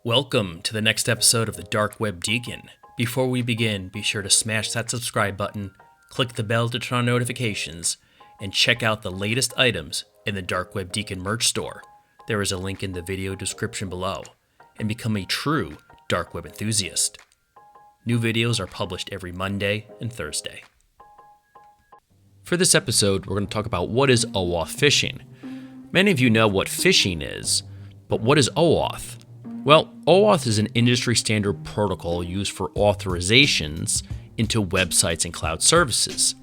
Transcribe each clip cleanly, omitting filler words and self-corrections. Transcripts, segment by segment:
Welcome to the next episode of the Dark Web Deacon. Before we begin, be sure to smash that subscribe button, click the bell to turn on notifications, and check out the latest items in the Dark Web Deacon merch store. There is a link in the video description below, and become a true Dark Web enthusiast. New videos are published every Monday and Thursday. For this episode, we're going to talk about what is OAUTH Phishing. Many of you know what phishing is, but what is OAUTH? Well, OAUTH is an industry standard protocol used for authorizations into websites and cloud services.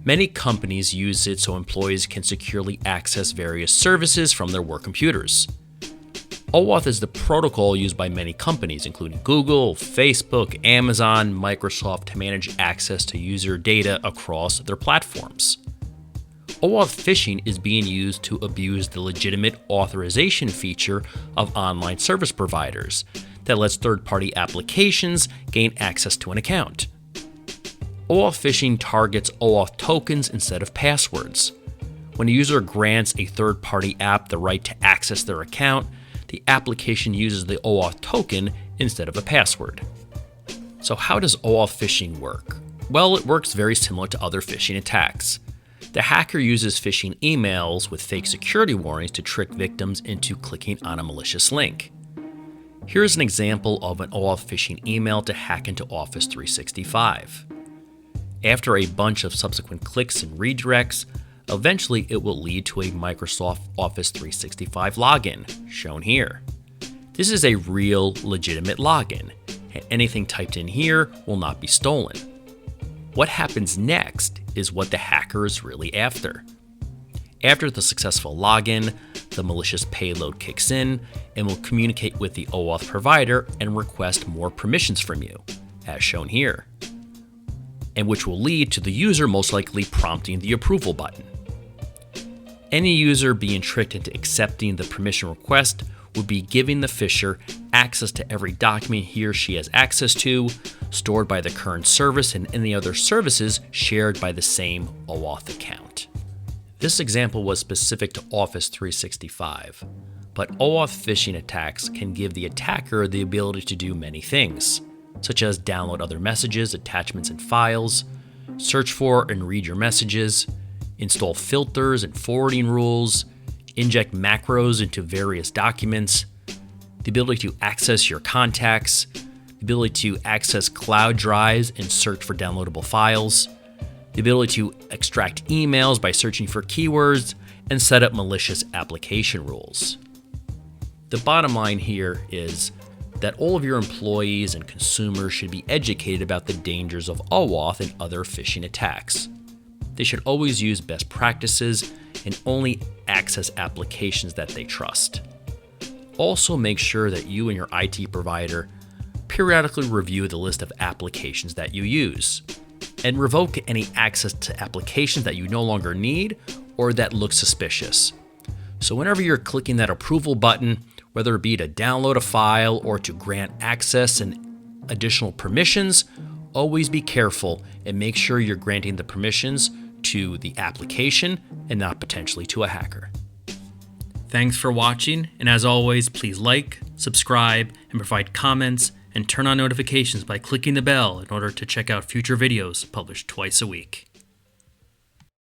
Many companies use it so employees can securely access various services from their work computers. OAUTH is the protocol used by many companies, including Google, Facebook, Amazon, Microsoft, to manage access to user data across their platforms. OAUTH phishing is being used to abuse the legitimate authorization feature of online service providers that lets third-party applications gain access to an account. OAUTH phishing targets OAUTH tokens instead of passwords. When a user grants a third-party app the right to access their account, the application uses the OAUTH token instead of a password. So how does OAUTH phishing work? Well, it works very similar to other phishing attacks. The hacker uses phishing emails with fake security warnings to trick victims into clicking on a malicious link. Here's an example of an OAUTH phishing email to hack into Office 365. After a bunch of subsequent clicks and redirects, eventually it will lead to a Microsoft Office 365 login, shown here. This is a real, legitimate login, and anything typed in here will not be stolen. What happens next is what the hacker is really after. After the successful login, the malicious payload kicks in and will communicate with the OAUTH provider and request more permissions from you, as shown here, and which will lead to the user most likely prompting the approval button. Any user being tricked into accepting the permission request would be giving the phisher access to every document he or she has access to, stored by the current service and any other services shared by the same OAUTH account. This example was specific to Office 365, but OAUTH phishing attacks can give the attacker the ability to do many things, such as download other messages, attachments, and files, search for and read your messages, install filters and forwarding rules, inject macros into various documents, the ability to access your contacts, the ability to access cloud drives and search for downloadable files, the ability to extract emails by searching for keywords, and set up malicious application rules. The bottom line here is that all of your employees and consumers should be educated about the dangers of OAUTH and other phishing attacks. They should always use best practices and only access applications that they trust. Also, make sure that you and your IT provider periodically review the list of applications that you use and revoke any access to applications that you no longer need or that look suspicious. So whenever you're clicking that approval button, whether it be to download a file or to grant access and additional permissions, always be careful and make sure you're granting the permissions to the application and not potentially to a hacker. Thanks for watching, and as always, please like, subscribe, and provide comments, and turn on notifications by clicking the bell in order to check out future videos published twice a week.